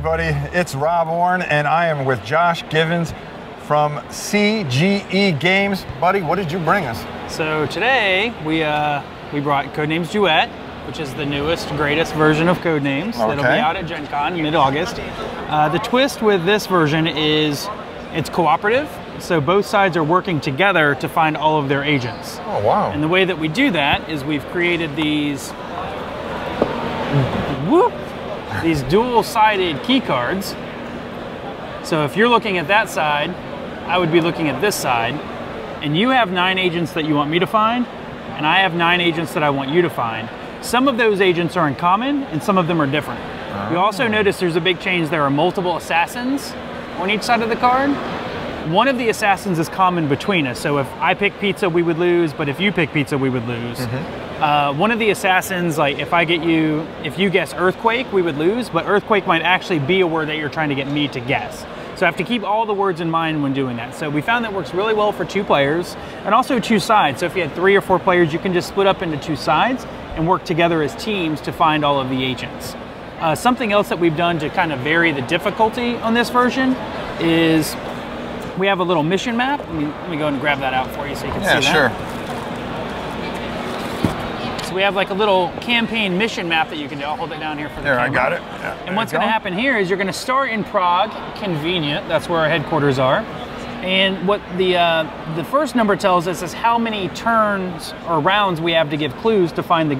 everybody. It's Rob Orn, and I am with Josh Githens from CGE Games. Buddy, what did you bring us? So today, we brought Codenames Duet, which is the newest, greatest version of Codenames. Okay. It'll be out at Gen Con mid-August. The twist with this version is it's cooperative, so both sides are working together to find all of their agents. Oh, wow. And the way that we do that is we've created these dual-sided key cards. So if you're looking at that side, I would be looking at this side, and you have 9 agents that you want me to find, and I have 9 agents that I want you to find. Some of those agents are in common, and some of them are different. You also notice there's a big change. There are multiple assassins on each side of the card. One of the assassins is common between us. So if I pick pizza, we would lose, but if you pick pizza, we would lose. One of the assassins, like if you guess earthquake, we would lose, but earthquake might actually be a word that you're trying to get me to guess. So I have to keep all the words in mind when doing that. So we found that works really well for 2 players and also 2 sides. So if you had 3 or 4 players, you can just split up into 2 sides and work together as teams to find all of the agents. Something else that we've done to kind of vary the difficulty on this version is we have a little mission map. Let me go ahead and grab that out for you so you can see that. Yeah, sure. So we have like a little campaign mission map that you can do. I'll hold it down here for the camera. I got it. Yeah, and what's going to happen here is you're going to start in Prague, convenient. That's where our headquarters are. And what the first number tells us is how many turns or rounds we have to give clues to find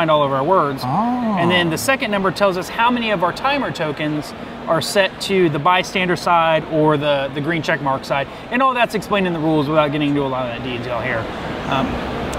all of our words. And then the second number tells us how many of our timer tokens are set to the bystander side or the green check mark side. And all that's explained in the rules without getting into a lot of that detail here.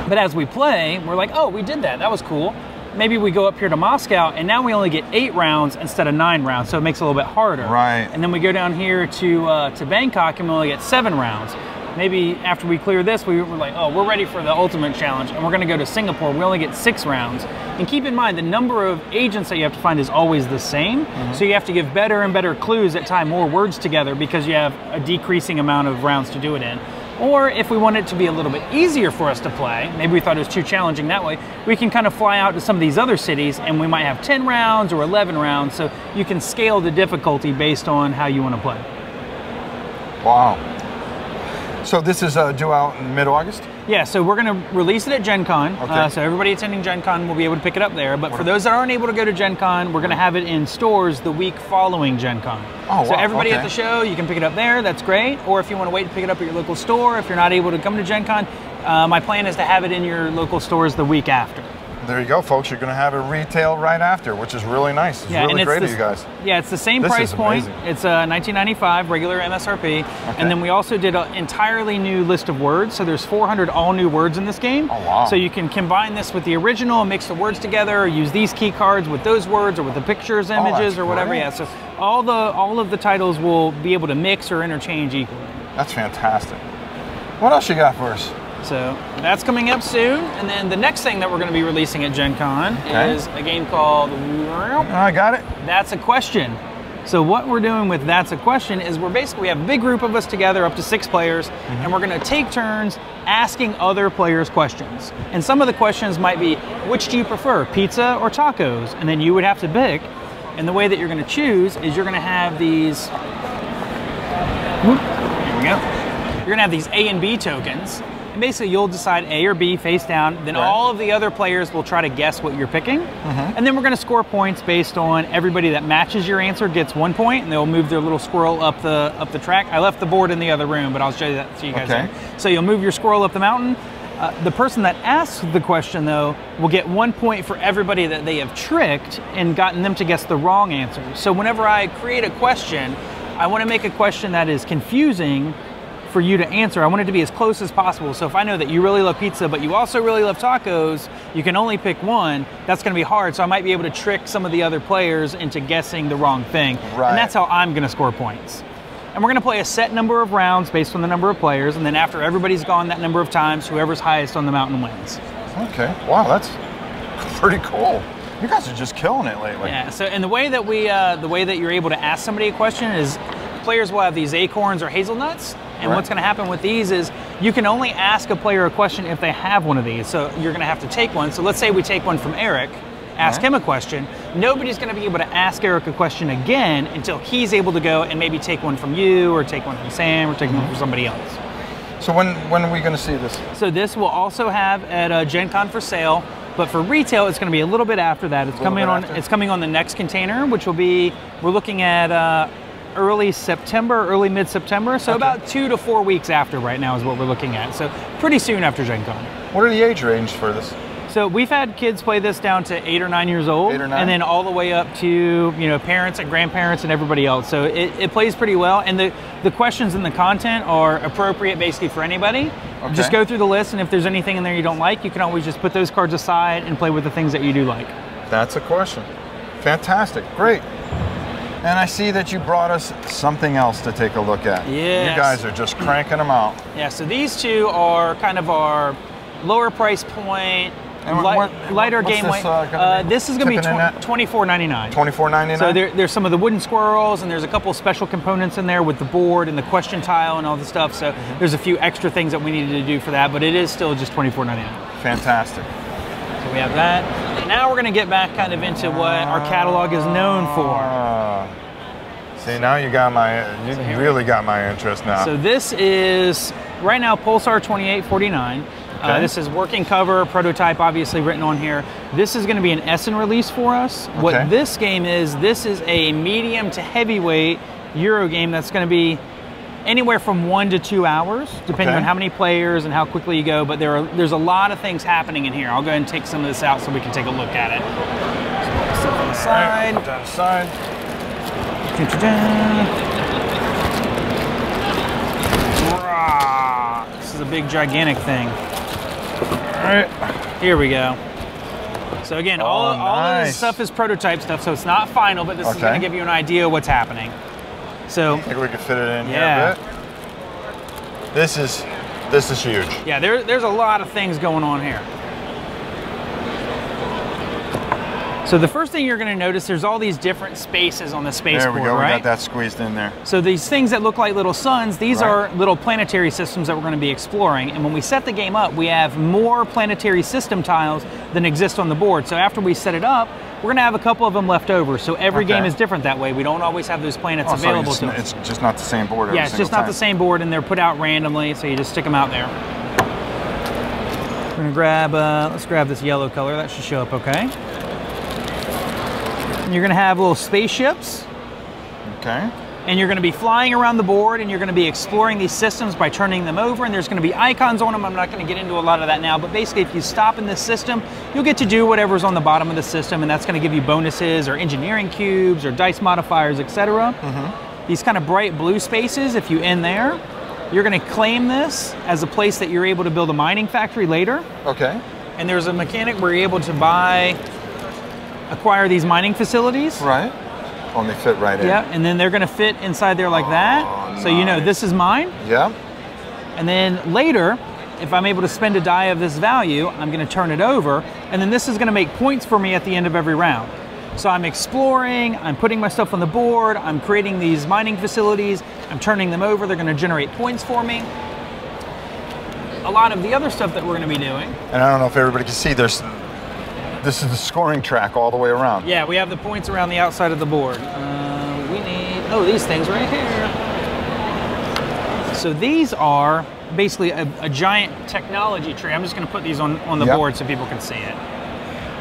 But as we play, we're like, oh, we did that. That was cool. Maybe we go up here to Moscow, and now we only get 8 rounds instead of 9 rounds, so it makes it a little bit harder. Right. And then we go down here to Bangkok, and we only get 7 rounds. Maybe after we clear this, we're like, oh, we're ready for the ultimate challenge, and we're going to go to Singapore. We only get 6 rounds. And keep in mind, the number of agents that you have to find is always the same, so you have to give better and better clues that tie more words together because you have a decreasing amount of rounds to do it in. Or if we want it to be a little bit easier for us to play, maybe we thought it was too challenging that way, we can kind of fly out to some of these other cities and we might have 10 rounds or 11 rounds, so you can scale the difficulty based on how you want to play. Wow. So this is due out in mid-August? Yeah, so we're going to release it at Gen Con. Okay. So everybody attending Gen Con will be able to pick it up there. But for those that aren't able to go to Gen Con, we're going to have it in stores the week following Gen Con. Oh, wow. So everybody at the show, you can pick it up there. That's great. Or if you want to wait to pick it up at your local store, if you're not able to come to Gen Con, my plan is to have it in your local stores the week after. There you go, folks. You're going to have it retail right after, which is really nice. It's really great of you guys. Yeah, it's the same price point. It's $19.95 regular MSRP, and then we also did an entirely new list of words. So there's 400 all new words in this game. Oh, wow. So you can combine this with the original, mix the words together, or use these key cards with those words, or with the pictures, images, or whatever. Great. Yeah. So all of the titles will be able to mix or interchange equally. That's fantastic. What else you got for us? So that's coming up soon, and then the next thing that we're going to be releasing at Gen Con is a game called I got it. That's a Question. So what we're doing with That's a Question is we have a big group of us together, up to 6 players, and we're going to take turns asking other players questions. And some of the questions might be, which do you prefer, pizza or tacos? And then you would have to pick. And the way that you're going to choose is you're going to have these. Here we go. You're going to have these A and B tokens. Basically, you'll decide A or B face down, then all of the other players will try to guess what you're picking, and then we're going to score points based on everybody that matches your answer gets 1 point, and they'll move their little squirrel up the track. I left the board in the other room, but I'll show you that to you guys there. So you'll move your squirrel up the mountain. The person that asks the question, though, will get 1 point for everybody that they have tricked and gotten them to guess the wrong answer. So whenever I create a question, I want to make a question that is confusing for you to answer. I want it to be as close as possible. So if I know that you really love pizza, but you also really love tacos, you can only pick one, that's going to be hard. So I might be able to trick some of the other players into guessing the wrong thing. Right. And that's how I'm going to score points. And we're going to play a set number of rounds based on the number of players, and then after everybody's gone that number of times, whoever's highest on the mountain wins. Okay. Wow, that's pretty cool. You guys are just killing it lately. Yeah. So, and the way that you're able to ask somebody a question is, players will have these acorns or hazelnuts. And what's going to happen with these is you can only ask a player a question if they have one of these. So you're going to have to take one. So let's say we take one from Eric, ask him a question, nobody's going to be able to ask Eric a question again until he's able to go and maybe take one from you, or take one from Sam, or take one from somebody else. So when are we going to see this? So this will also have at Gen Con for sale, but for retail it's going to be a little bit after that. It's coming on. It's coming on the next container, which will be, we're looking at early September, early mid-September. So about 2 to 4 weeks after right now is what we're looking at. So pretty soon after Gen Con. What are the age range for this? So we've had kids play this down to 8 or 9 years old, 8 or 9? and then all the way up to parents and grandparents and everybody else. So it plays pretty well, and the questions and the content are appropriate basically for anybody. Okay. Just go through the list, and if there's anything in there you don't like, you can always just put those cards aside and play with the things that you do like. That's a question. Fantastic, great. And I see that you brought us something else to take a look at. Yes. You guys are just cranking them out. Yeah, so these two are kind of our lower price point, lighter game weight. This is going to be $24.99. $24.99? So there's some of the wooden squirrels, and there's a couple special components in there with the board and the question tile and all the stuff. So there's a few extra things that we needed to do for that, but it is still just $24.99. Fantastic. So we have that. And now we're going to get back kind of into what our catalog is known for. See, now you got really got my interest now. So this is right now Pulsar 2849. Okay. This is working cover, prototype obviously written on here. This is going to be an Essen release for us. Okay. What this game is, this is a medium to heavyweight Euro game that's going to be anywhere from 1 to 2 hours, depending on how many players and how quickly you go, but there's a lot of things happening in here. I'll go ahead and take some of this out so we can take a look at it. So stuff on the side. Put that aside. This is a big, gigantic thing. All right. Here we go. So again, all of this stuff is prototype stuff, so it's not final, but this is going to give you an idea of what's happening. So I think we can fit it in here a bit. This is huge. Yeah, there's a lot of things going on here. So the first thing you're going to notice, there's all these different spaces on the spaceport, There we go, right? we got that squeezed in there. So these things that look like little suns, these are little planetary systems that we're going to be exploring. And when we set the game up, we have more planetary system tiles than exist on the board. So after we set it up, we're going to have a couple of them left over. So every game is different that way. We don't always have those planets available to us. It's just not the same board every Yeah, it's just not the same board, and they're put out randomly, so you just stick them out there. We're going to grab, let's grab this yellow color. That should show up okay. And you're going to have little spaceships. Okay. And you're going to be flying around the board, and you're going to be exploring these systems by turning them over, and there's going to be icons on them. I'm not going to get into a lot of that now, but basically if you stop in this system, you'll get to do whatever's on the bottom of the system, and that's going to give you bonuses or engineering cubes or dice modifiers, etc. These kind of bright blue spaces, if you end there, you're going to claim this as a place that you're able to build a mining factory later. Okay. And there's a mechanic where you're able to acquire these mining facilities. Right. Oh, and they fit right in. Yeah, and then they're going to fit inside there like that. So you know this is mine. Yeah. And then later, if I'm able to spend a die of this value, I'm going to turn it over, and then this is going to make points for me at the end of every round. So I'm exploring, I'm putting my stuff on the board, I'm creating these mining facilities, I'm turning them over, they're going to generate points for me. A lot of the other stuff that we're going to be doing. And I don't know if everybody can see this. This is the scoring track all the way around. Yeah, we have the points around the outside of the board. We need, these things right here. So these are basically a giant technology tree. I'm just going to put these on the board so people can see it.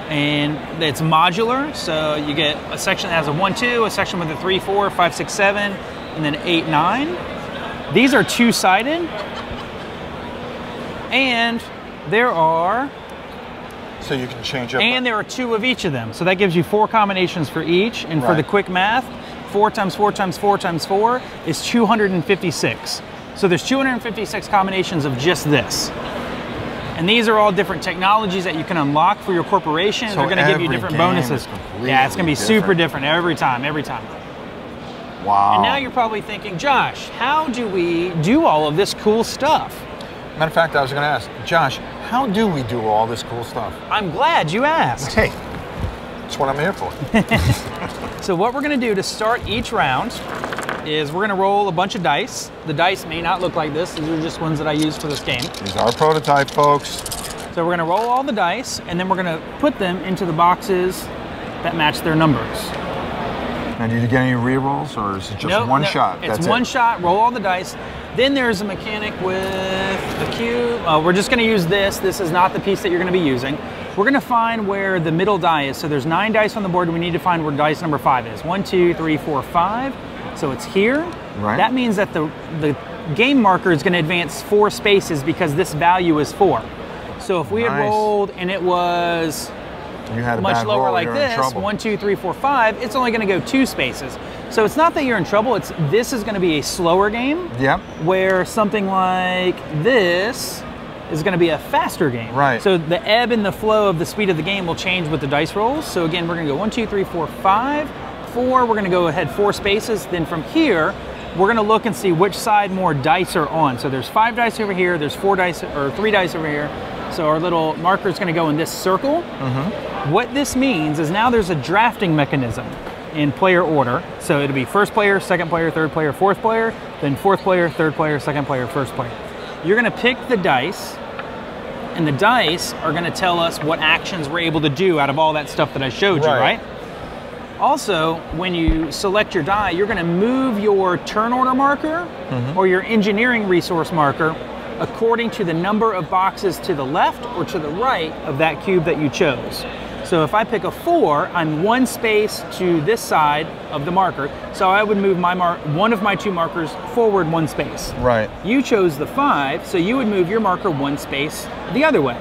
And it's modular, so you get a section that has a 1, 2, a section with a 3, 4, 5, 6, 7, and then 8, 9. These are two-sided, and there are... So you can change up. And there are 2 of each of them. So that gives you 4 combinations for each. And for the quick math, 4 times 4 times 4 times 4 is 256. So there's 256 combinations of just this. And these are all different technologies that you can unlock for your corporation. So they're going to give you different bonuses. Yeah, it's going to be super different every time, Wow. And now you're probably thinking, Josh, how do we do all of this cool stuff? Matter of fact, I was going to ask, Josh, how do we do all this cool stuff? I'm glad you asked. Hey, that's what I'm here for. So what we're going to do to start each round is we're going to roll a bunch of dice. The dice may not look like this. These are just ones that I use for this game. These are prototype, folks. So we're going to roll all the dice, and then we're going to put them into the boxes that match their numbers. Now, did you get any re-rolls, or is it just one shot? It's one shot, roll all the dice. Then there's a mechanic with the cube. We're just going to use this. This is not the piece that you're going to be using. We're going to find where the middle die is. So there's 9 dice on the board. We need to find where dice number 5 is. 1, 2, 3, 4, 5. So it's here. Right. That means that the game marker is going to advance 4 spaces because this value is 4. So if we had rolled and it was much lower like this, 1, 2, 3, 4, 5, it's only going to go 2 spaces. So it's not that you're in trouble. This is going to be a slower game. Yep. Where something like this is going to be a faster game. Right. So the ebb and the flow of the speed of the game will change with the dice rolls. So again, we're going to go 1, 2, 3, 4, 5, 4. We're going to go ahead 4 spaces. Then from here, we're going to look and see which side more dice are on. So there's 5 dice over here. There's 4 dice or 3 dice over here. So our little marker is going to go in this circle. What this means is now there's a drafting mechanism in player order. So it'll be first player, second player, third player, fourth player, then fourth player, third player, second player, first player. You're going to pick the dice, and the dice are going to tell us what actions we're able to do out of all that stuff that I showed you, right? Also, when you select your die, you're going to move your turn order marker or your engineering resource marker according to the number of boxes to the left or to the right of that cube that you chose. So if I pick a 4, I'm 1 space to this side of the marker. So I would move my one of my 2 markers forward 1 space. Right. You chose the 5, so you would move your marker 1 space the other way.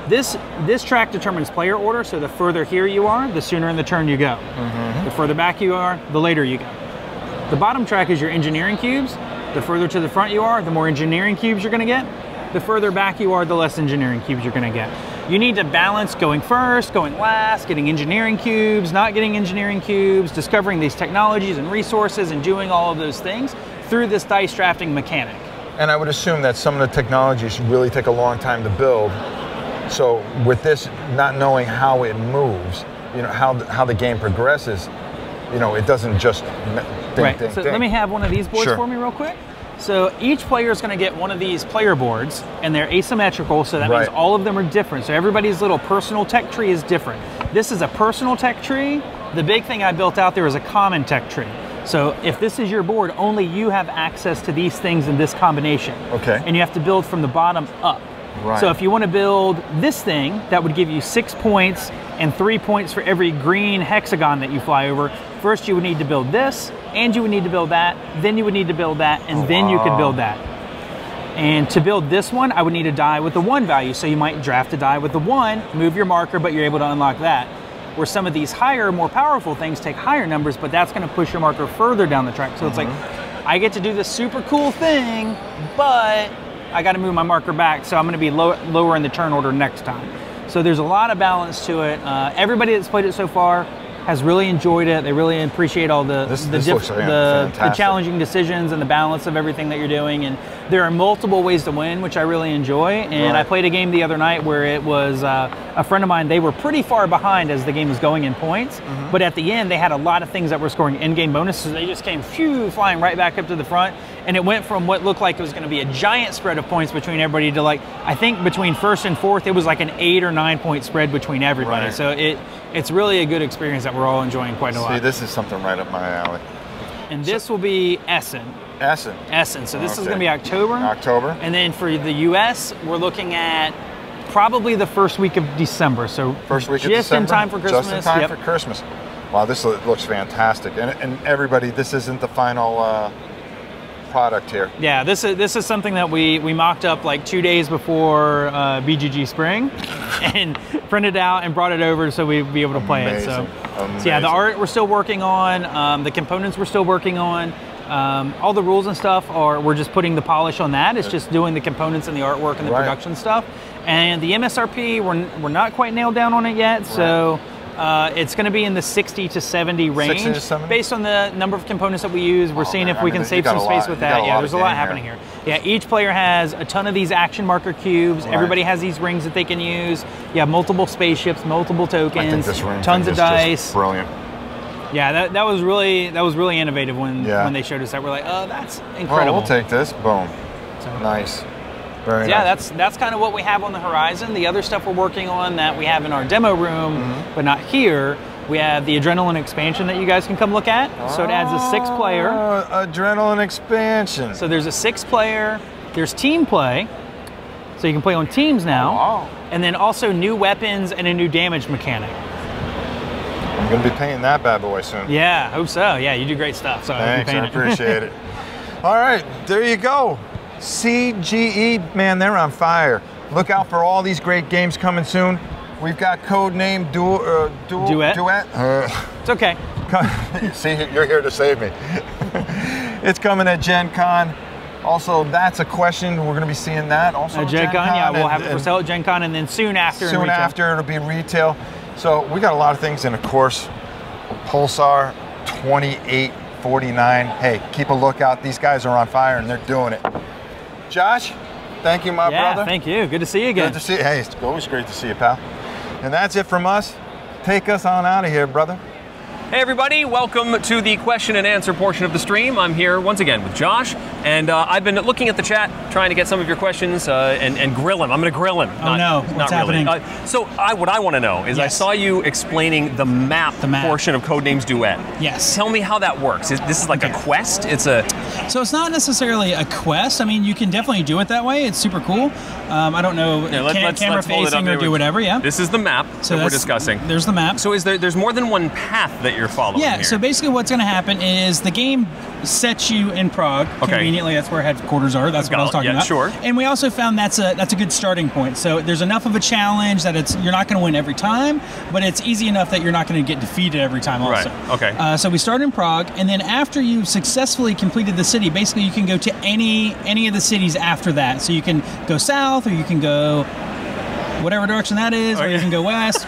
This track determines player order, so the further here you are, the sooner in the turn you go. The further back you are, the later you go. The bottom track is your engineering cubes. The further to the front you are, the more engineering cubes you're going to get. The further back you are, the less engineering cubes you're going to get. You need to balance going first, going last, getting engineering cubes, not getting engineering cubes, discovering these technologies and resources, and doing all of those things through this dice drafting mechanic. And I would assume that some of the technologies really take a long time to build. So with this, not knowing how it moves, you know, how the game progresses, you know, it doesn't just ding, ding, So ding. let me have one of these boards for me real quick. So each player is going to get one of these player boards, and they're asymmetrical, so that means all of them are different. So everybody's little personal tech tree is different. This is a personal tech tree. The big thing I built out there is a common tech tree. So if this is your board, only you have access to these things in this combination. Okay. And you have to build from the bottom up. Right. So if you want to build this thing, that would give you 6 points and 3 points for every green hexagon that you fly over. First you would need to build this, and you would need to build that, then you would need to build that, and then you could build that. And to build this one, I would need a die with the 1 value. So you might draft a die with the 1, move your marker, but you're able to unlock that. Where some of these higher, more powerful things take higher numbers, but that's going to push your marker further down the track. So it's like, I get to do this super cool thing, but I got to move my marker back, so I'm going to be lower in the turn order next time. So there's a lot of balance to it. Everybody that's played it so far has really enjoyed it. They really appreciate all the challenging decisions and the balance of everything that you're doing. And there are multiple ways to win, which I really enjoy. And I played a game the other night where it was a friend of mine. They were pretty far behind as the game was going in points. But at the end, they had a lot of things that were scoring in-game bonuses. They just came flying right back up to the front. And it went from what looked like it was going to be a giant spread of points between everybody to, like, I think between first and fourth, it was like an 8 or 9 point spread between everybody. So it's really a good experience that we're all enjoying quite a lot. See, this is something right up my alley. And this will be Essen. Essen. So this is going to be October. And then for the US, we're looking at probably the first week of December. So first week of December. Just in time for Christmas. Just in time for Christmas. Wow, this looks fantastic. And everybody, this isn't the final product here. Yeah, this is something that we mocked up like 2 days before BGG Spring, and printed out and brought it over so we'd be able to play it. So yeah, the art we're still working on, the components we're still working on, all the rules and stuff we're just putting the polish on that. It's just doing the components and the artwork and the production stuff. And the MSRP we're not quite nailed down on it yet, so. It's going to be in the 60 to 70 range. 60 to 70? Based on the number of components that we use. We're seeing if we can save some space with that. Yeah, there's a lot happening here. Yeah, each player has a ton of these action marker cubes. Everybody has these rings that they can use. You have multiple spaceships, multiple tokens, tons of dice. Brilliant. Yeah, that was really innovative when they showed us that. We're like, oh, that's incredible. Well, we'll take this. Boom. So, nice. Very yeah, nice. that's kind of what we have on the horizon. The other stuff we're working on that we have in our demo room, but not here, we have the Adrenaline expansion that you guys can come look at. So it adds a 6-player. Adrenaline expansion. So there's a 6-player. There's team play. So you can play on teams now. Oh, wow. And then also new weapons and a new damage mechanic. I'm going to be painting that bad boy soon. Yeah, hope so. Yeah, you do great stuff. So Thanks, I appreciate it. All right, there you go. CGE, man, they're on fire. Look out for all these great games coming soon. We've got Codename Duet. It's okay. See, you're here to save me. It's coming at Gen Con. Also, that's a question. We're going to be seeing that also At Gen Con, yeah, we'll have it for sale at Gen Con, and then soon after in retail. Soon after, it'll be retail. So we got a lot of things, and of course, Pulsar 2849. Hey, keep a lookout. These guys are on fire, and they're doing it. Josh, thank you, my brother. Yeah, thank you. Good to see you again. Good to see you. Hey, it's always great to see you, pal. And that's it from us. Take us on out of here, brother. Hey everybody, welcome to the question and answer portion of the stream. I'm here once again with Josh, and I've been looking at the chat, trying to get some of your questions and grill him. I'm going to grill him. Oh no, what's happening? So what I want to know is, I saw you explaining the map portion of Codenames Duet. Yes. Tell me how that works. This is like a quest? So it's not necessarily a quest. I mean, you can definitely do it that way. It's super cool. I don't know, camera facing or do whatever, yeah. This is the map that we're discussing. There's the map. So there's more than one path that you're following here. So basically what's going to happen is the game sets you in Prague. Conveniently, that's where headquarters are. That's what I was talking about. Sure. And we also found that's a good starting point. So there's enough of a challenge that you're not going to win every time, but it's easy enough that you're not going to get defeated every time also. Right, okay. So we start in Prague, and then after you've successfully completed the city, basically you can go to any of the cities after that. So you can go south, or you can go whatever direction that is, or you can go west.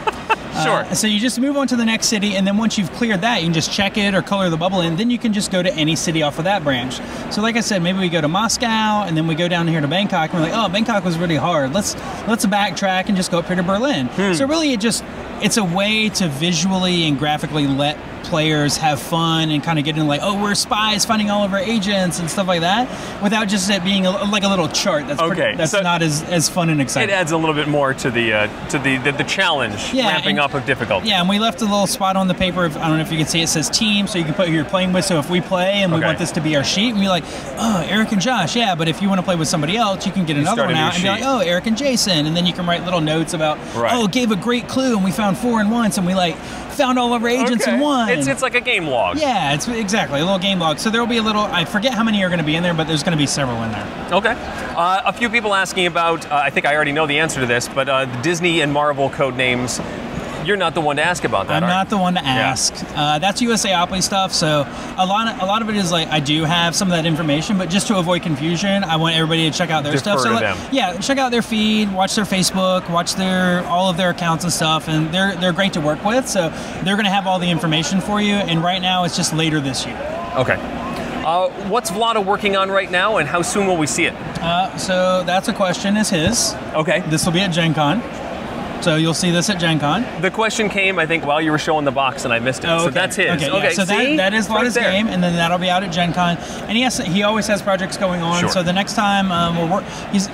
Sure. So you just move on to the next city, and then once you've cleared that, you can just check it or color the bubble in. Then you can just go to any city off of that branch. So like I said, maybe we go to Moscow, and then we go down here to Bangkok, and we're like, oh, Bangkok was really hard. Let's backtrack and just go up here to Berlin. So really, it's a way to visually and graphically let players have fun and kind of get into like, oh, we're spies finding all of our agents and stuff like that, without just it being like a little chart. That's not as fun and exciting. It adds a little bit more to the challenge, ramping up of difficulty. Yeah, and we left a little spot on the paper. I don't know if you can see, it says team, so you can put who you're playing with. So if we play and we want this to be our sheet, and we're like, oh, Eric and Josh, yeah. But if you want to play with somebody else, you can get another one out and be like, oh, Eric and Jason, and then you can write little notes about, oh, gave a great clue, and we found 4 in once, and we like found all of our agents in one. It's like a game log. Yeah, it's exactly a little game log. So there will be a little, I forget how many are going to be in there, but there's going to be several in there. Okay. A few people asking about, I think I already know the answer to this, but the Disney and Marvel Codenames. You're not the one to ask about that. I'm not the one to ask. That's USAopoly stuff. So a lot of it is like, I do have some of that information, but just to avoid confusion, I want everybody to check out their stuff. So yeah, check out their feed, watch their Facebook, watch all of their accounts and stuff, and they're great to work with. So they're going to have all the information for you. And right now, it's just later this year. Okay. What's Vlada working on right now, and how soon will we see it? So that's a question. Is his? Okay. This will be at Gen Con. So you'll see this at Gen Con. The question came, I think, while you were showing the box, and I missed it. So that's his. Okay. So that is Vlada's game, and then that'll be out at Gen Con. And he always has projects going on. Sure. So the next time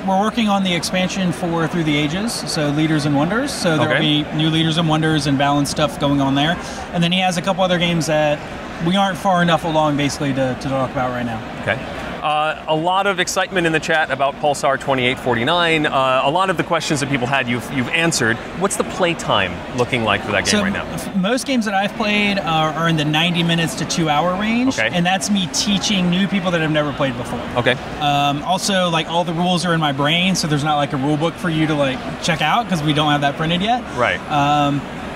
we're working on the expansion for Through the Ages, so Leaders and Wonders. So there'll be new Leaders and Wonders and balanced stuff going on there. And then he has a couple other games that we aren't far enough along, basically, to talk about right now. Okay. A lot of excitement in the chat about Pulsar 2849. A lot of the questions that people had, you've answered. What's the play time looking like for that game right now? Most games that I've played are in the 90 minutes to 2 hour range, and that's me teaching new people that have never played before. Okay. Also, like, all the rules are in my brain, so there's not like a rule book for you to like check out because we don't have that printed yet. Right.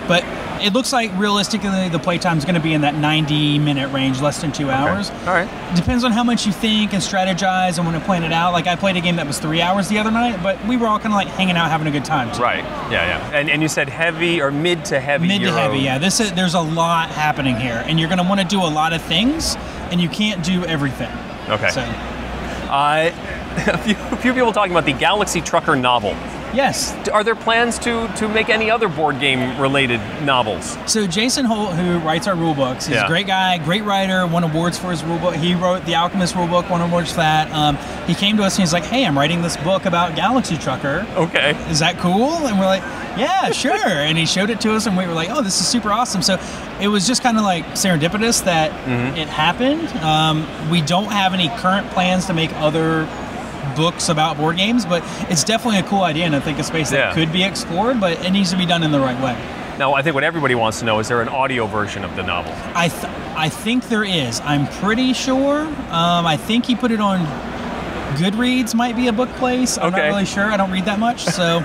But it looks like realistically the playtime is going to be in that 90-minute range, less than 2 hours. All right. Depends on how much you think and strategize and want to plan it out. Like I played a game that was 3 hours the other night, but we were all kind of like hanging out, having a good time too. Right. Yeah. And you said heavy or mid to heavy. Mid to heavy. Yeah. There's a lot happening here, and you're going to want to do a lot of things, and you can't do everything. Okay. So. A few people talking about the Galaxy Trucker novel. Yes. Are there plans to make any other board game related novels? So Jason Holt, who writes our rule books, he's a great guy, great writer, won awards for his rule book. He wrote The Alchemist rule book, won awards for that. He came to us and he's like, hey, I'm writing this book about Galaxy Trucker. Okay. Is that cool? And we're like, yeah, sure. And he showed it to us and we were like, oh, this is super awesome. So it was just kind of like serendipitous that it happened. We don't have any current plans to make other books about board games, but it's definitely a cool idea and I think a space that could be explored, but it needs to be done in the right way. Now, I think what everybody wants to know, is there an audio version of the novel? I think there is. I'm pretty sure. I think he put it on Goodreads, might be a book place. I'm not really sure. I don't read that much, so...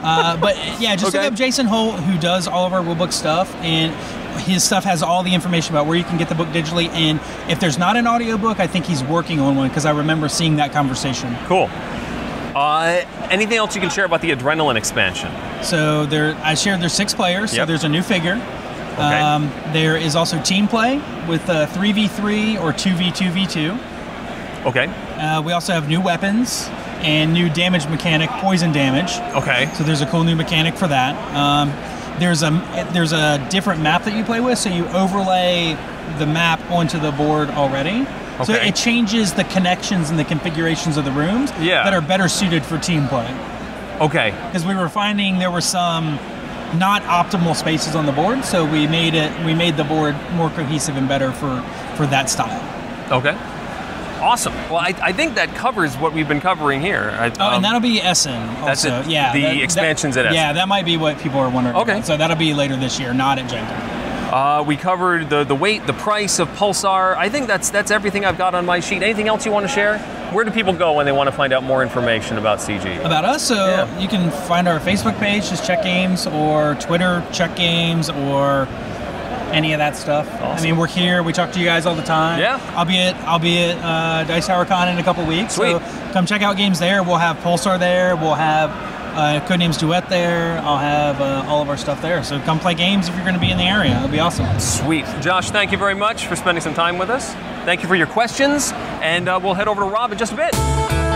but yeah, just look up Jason Holt, who does all of our rulebook stuff, and his stuff has all the information about where you can get the book digitally. And if there's not an audiobook, I think he's working on one because I remember seeing that conversation. Cool. Anything else you can share about the Adrenaline expansion? So I shared there's 6 players, so there's a new figure. There is also team play with 3v3 or 2v2v2. Okay. We also have new weapons and new damage mechanic, poison damage. Okay. So there's a cool new mechanic for that. There's a different map that you play with, so you overlay the map onto the board already. So it changes the connections and the configurations of the rooms that are better suited for team play. Okay. Because we were finding there were some not optimal spaces on the board, so we made the board more cohesive and better for that style. Okay. Awesome. Well, I think that covers what we've been covering here. And that'll be Essen also. That's it. Yeah, the expansions at Essen. Yeah, that might be what people are wondering about. So that'll be later this year, not at Gen Con. We covered the weight, the price of Pulsar. I think that's everything I've got on my sheet. Anything else you want to share? Where do people go when they want to find out more information about CGE? About us? So you can find our Facebook page, just Check Games, or Twitter, Check Games, or any of that stuff. Awesome. I mean, we're here. We talk to you guys all the time. Yeah. I'll be at Dice Tower Con in a couple weeks. Sweet. So come check out games there. We'll have Pulsar there. We'll have Codenames Duet there. I'll have all of our stuff there. So come play games if you're going to be in the area. It'll be awesome. Sweet. Josh, thank you very much for spending some time with us. Thank you for your questions. And we'll head over to Rob in just a bit.